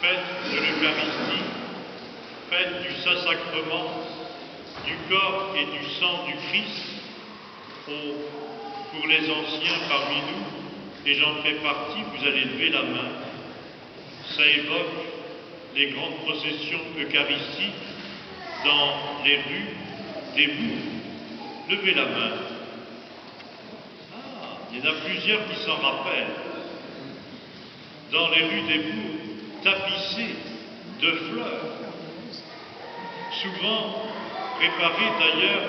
fête de l'Eucharistie, fête du Saint-Sacrement, du corps et du sang du Christ, pour les anciens parmi nous, et j'en fais partie, vous allez lever la main. Ça évoque les grandes processions eucharistiques dans les rues des bourgs. Levez la main. Ah, il y en a plusieurs qui s'en rappellent. Dans les rues des bourgs, tapissées de fleurs, souvent préparées d'ailleurs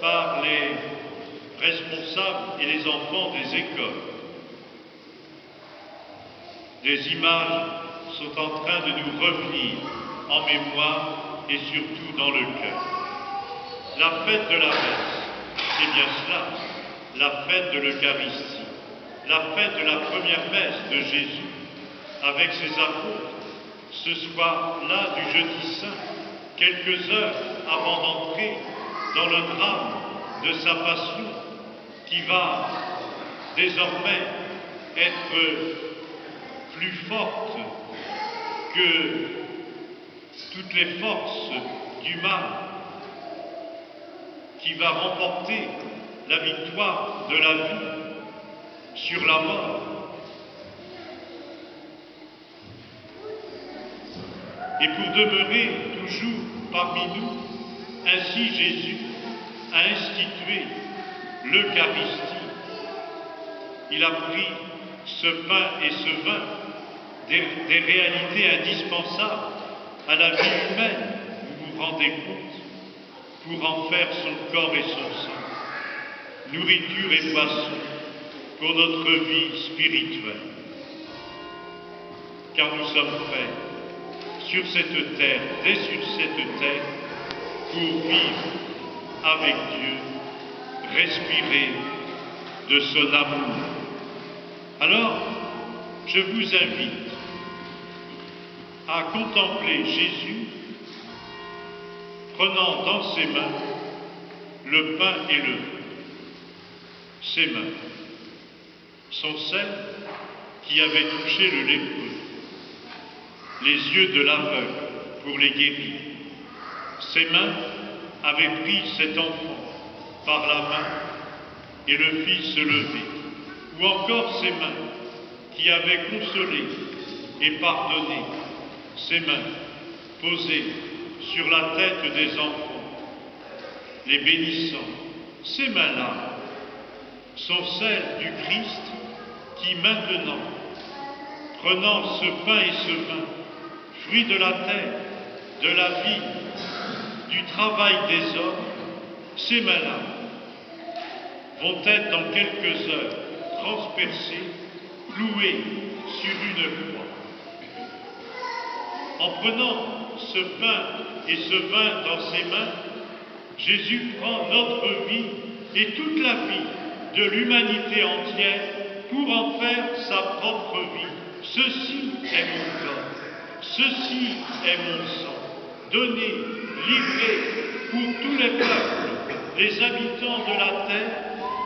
par les responsables et les enfants des écoles. Des images sont en train de nous revenir en mémoire et surtout dans le cœur. La fête de la messe, c'est bien cela, la fête de l'Eucharistie, la fête de la première messe de Jésus avec ses apôtres, ce soir-là du jeudi saint, quelques heures avant d'entrer dans le drame de sa passion qui va désormais être plus forte que toutes les forces du mal, qui va remporter la victoire de la vie sur la mort. Et pour demeurer toujours parmi nous, ainsi Jésus a institué l'Eucharistie. Il a pris ce pain et ce vin, des réalités indispensables à la vie humaine, vous vous rendez compte, pour en faire son corps et son sang, nourriture et boisson pour notre vie spirituelle. Car nous sommes faits sur cette terre, dès sur cette terre, pour vivre avec Dieu, respirer de son amour. Alors, je vous invite à contempler Jésus prenant dans ses mains le pain et le vin. Ses mains sont celles qui avaient touché le lépreux, les yeux de l'aveugle pour les guérir. Ses mains avaient pris cet enfant par la main et le fit se lever. Ou encore ses mains qui avaient consolé et pardonné, ses mains posées sur la tête des enfants, les bénissant. Ces mains-là sont celles du Christ qui maintenant, prenant ce pain et ce vin, fruit de la terre, de la vie, du travail des hommes, ces mains-là vont être dans quelques heures transpercées, clouées sur une croix. En prenant ce pain et ce vin dans ses mains, Jésus prend notre vie et toute la vie de l'humanité entière pour en faire sa propre vie. Ceci est mon corps, ceci est mon sang, donné, livré pour tous les peuples, les habitants de la terre,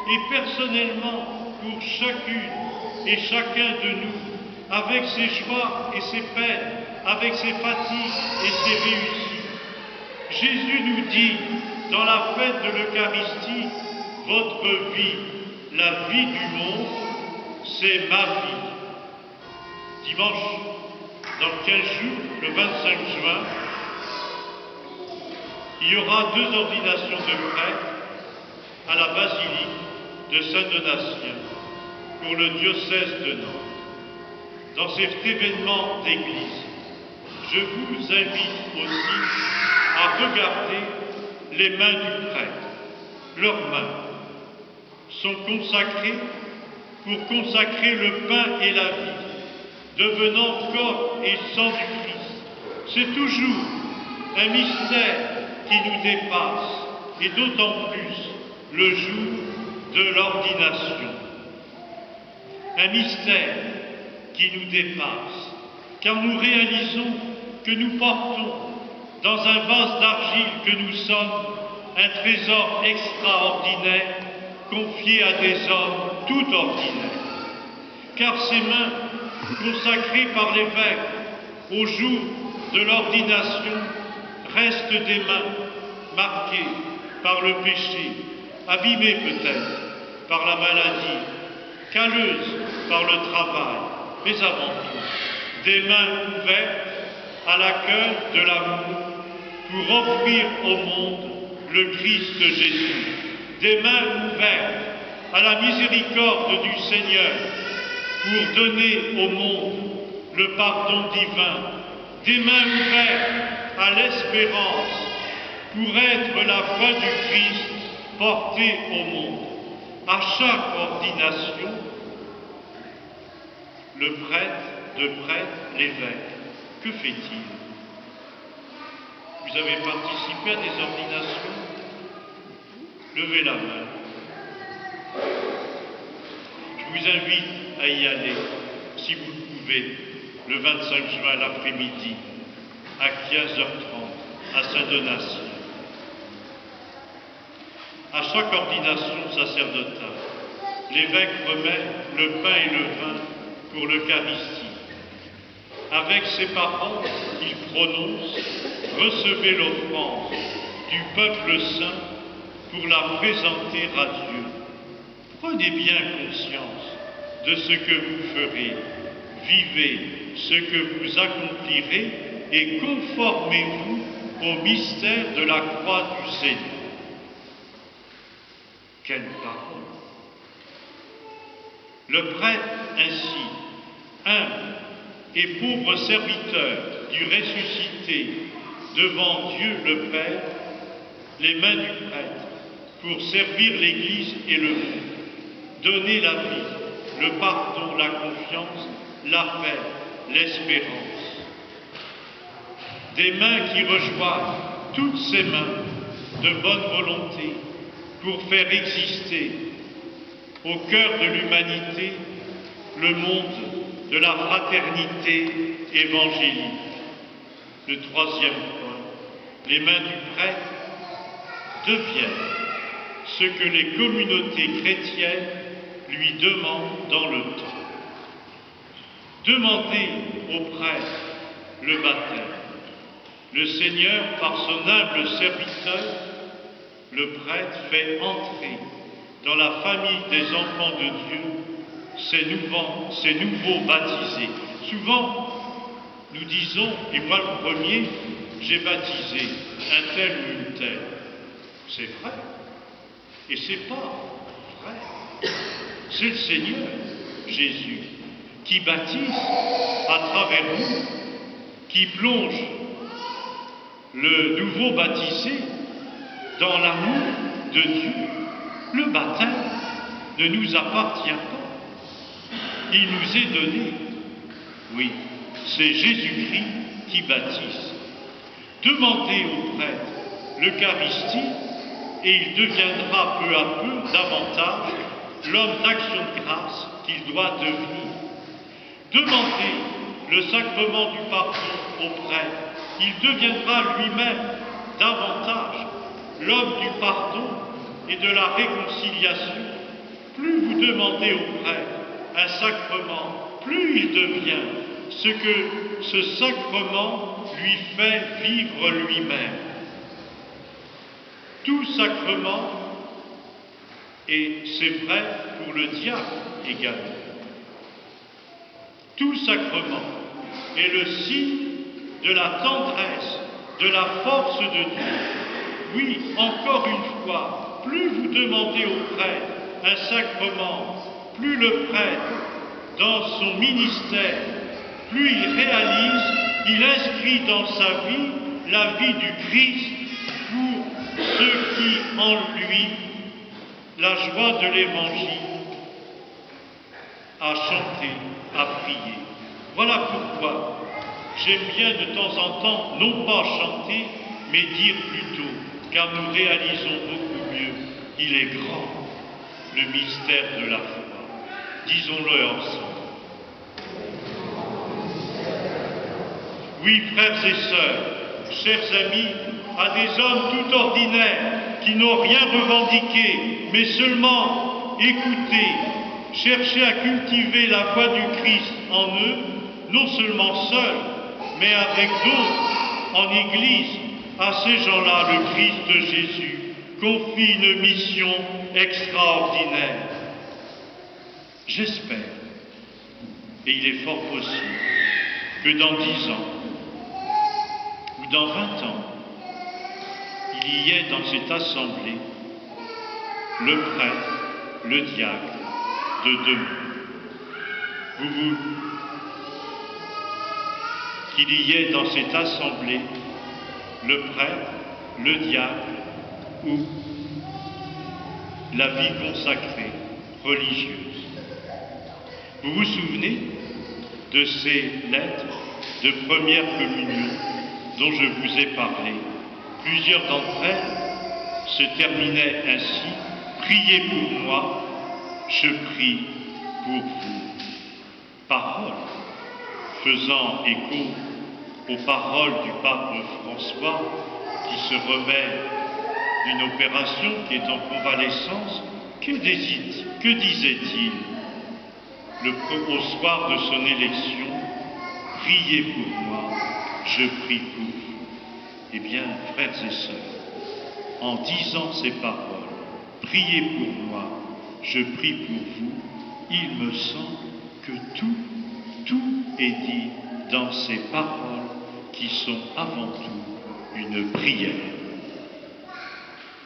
et personnellement pour chacune et chacun de nous, avec ses joies et ses peines, avec ses fatigues et ses réussites. Jésus nous dit, dans la fête de l'Eucharistie, votre vie, la vie du monde, c'est ma vie. Dimanche, dans 15 jours, le 25 juin, il y aura 2 ordinations de prêtres à la basilique de Saint-Donatien pour le diocèse de Nantes. Dans cet événement d'église, je vous invite aussi à regarder les mains du prêtre. Leurs mains sont consacrées pour consacrer le pain et la vie, devenant corps et sang du Christ. C'est toujours un mystère qui nous dépasse, et d'autant plus le jour de l'ordination. Un mystère qui nous dépasse, car nous réalisons que nous portons dans un vase d'argile que nous sommes un trésor extraordinaire confié à des hommes tout ordinaires. Car ces mains consacrées par l'évêque au jour de l'ordination, restent des mains marquées par le péché, abîmées peut-être par la maladie, calleuses par le travail, mais avant tout, des mains ouvertes à l'accueil de l'amour pour offrir au monde le Christ Jésus, des mains ouvertes à la miséricorde du Seigneur pour donner au monde le pardon divin, des mains ouvertes à l'espérance pour être la voix du Christ portée au monde. À chaque ordination, le prêtre, l'évêque, que fait-il? Vous avez participé à des ordinations? Levez la main. Je vous invite à y aller, si vous le pouvez, le 25 juin l'après-midi, à 15h30, à Saint-Donatien. À chaque ordination sacerdotale, l'évêque remet le pain et le vin pour l'Eucharistie. Avec ces paroles, il prononce « Recevez l'offrande du peuple saint pour la présenter à Dieu. Prenez bien conscience de ce que vous ferez, vivez ce que vous accomplirez et conformez-vous au mystère de la croix du Seigneur. » Quelle parole! Le prêtre ainsi, humble et pauvre serviteur du ressuscité devant Dieu le Père, les mains du prêtre pour servir l'Église et le monde, donner la vie, le pardon, la confiance, la paix, l'espérance. Des mains qui rejoignent toutes ces mains de bonne volonté pour faire exister au cœur de l'humanité le monde de la fraternité évangélique. Le troisième point, les mains du prêtre deviennent ce que les communautés chrétiennes lui demandent dans le temps. Demandez au prêtre le baptême. Le Seigneur, par son humble serviteur, le prêtre fait entrer dans la famille des enfants de Dieu ces nouveaux baptisés. Souvent, nous disons, et moi le premier, j'ai baptisé un tel ou une telle. C'est vrai. Et c'est pas vrai. C'est le Seigneur, Jésus, qui baptise à travers nous, qui plonge le nouveau baptisé dans l'amour de Dieu. Le baptême ne nous appartient pas. Il nous est donné. Oui, c'est Jésus-Christ qui baptise. Demandez au prêtre l'Eucharistie et il deviendra peu à peu davantage l'homme d'action de grâce qu'il doit devenir. Demandez le sacrement du pardon au prêtre. Il deviendra lui-même davantage l'homme du pardon et de la réconciliation. Plus vous demandez au prêtre un sacrement, plus il devient ce que ce sacrement lui fait vivre lui-même. Tout sacrement, et c'est vrai pour le diacre également, tout sacrement est le signe de la tendresse, de la force de Dieu. Oui, encore une fois, plus vous demandez au prêtre un sacrement, plus le prêtre, dans son ministère, plus il réalise, il inscrit dans sa vie la vie du Christ pour ceux qui, en lui, la joie de l'Évangile, à chanter, à prier. Voilà pourquoi j'aime bien de temps en temps, non pas chanter, mais dire plutôt, car nous réalisons beaucoup mieux, il est grand, le mystère de la foi. Disons-le ensemble. Oui, frères et sœurs, chers amis, à des hommes tout ordinaires qui n'ont rien revendiqué, mais seulement écouté, cherché à cultiver la foi du Christ en eux, non seulement seuls, mais avec d'autres, en Église, à ces gens-là, le Christ Jésus confie une mission extraordinaire. J'espère, et il est fort possible, que dans 10 ans, ou dans 20 ans, il y ait dans cette assemblée le prêtre, le diacre de demain. Qu'il y ait dans cette assemblée le prêtre, le diacre ou la vie consacrée, religieuse. Vous vous souvenez de ces lettres de première communion dont je vous ai parlé? Plusieurs d'entre elles se terminaient ainsi: priez pour moi, je prie pour vous. Paroles faisant écho aux paroles du pape François, qui se remet d'une opération qui est en convalescence. Que disait-il au soir de son élection? Priez pour moi, je prie pour vous. Eh bien, frères et sœurs, en disant ces paroles, priez pour moi, je prie pour vous, il me semble que tout est dit dans ces paroles qui sont avant tout une prière.